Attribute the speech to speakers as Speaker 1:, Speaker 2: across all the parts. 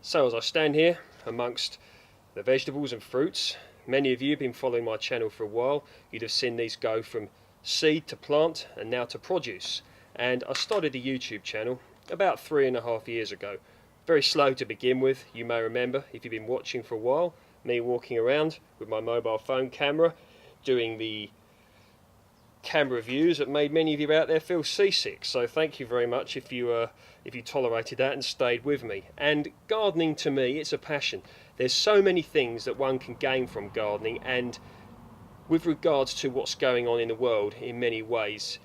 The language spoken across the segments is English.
Speaker 1: So as I stand here amongst the vegetables and fruits, many of you have been following my channel for a while. You'd have seen these go from seed to plant and now to produce. And I started a YouTube channel about 3.5 years ago. Very slow to begin with. You may remember, if you've been watching for a while, me walking around with my mobile phone camera doing the camera views that made many of you out there feel seasick. So thank you very much if you tolerated that and stayed with me. And gardening, to me, it's a passion. There's so many things that one can gain from gardening, and with regards to what's going on in the world, in many ways,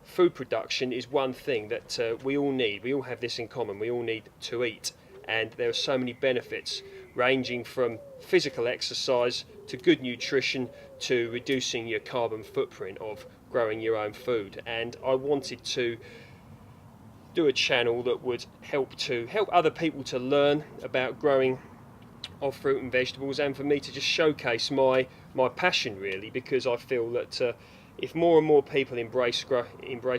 Speaker 1: food production is one thing that we all need. We all have this in common. We all need to eat, and there are so many benefits, ranging from physical exercise to good nutrition to reducing your carbon footprint of growing your own food. And I wanted to do a channel that would help other people to learn about growing of fruit and vegetables, and for me to just showcase my passion, really, because I feel that if more and more people embrace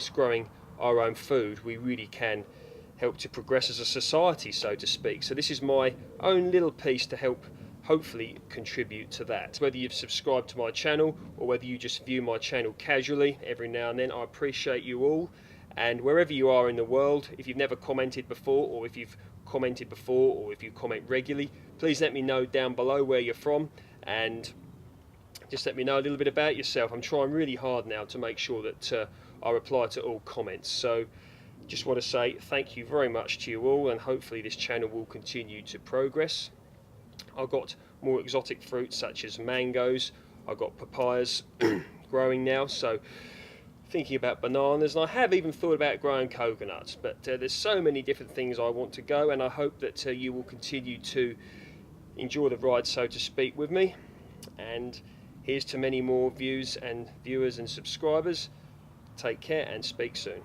Speaker 1: growing our own food, we really can help to progress as a society, so to speak. So this is my own little piece to help hopefully contribute to that. Whether you've subscribed to my channel or whether you just view my channel casually every now and then, I appreciate you all. And wherever you are in the world, if you've never commented before, or if you've commented before, or if you comment regularly, please let me know down below where you're from, and just let me know a little bit about yourself. I'm trying really hard now to make sure that I reply to all comments. So just want to say thank you very much to you all, and hopefully this channel will continue to progress. I've got more exotic fruits such as mangoes. I've got papayas growing now, so thinking about bananas, and I have even thought about growing coconuts. But there's so many different things I want to go, and I hope that you will continue to enjoy the ride, so to speak, with me. And here's to many more views and viewers and subscribers. Take care and speak soon.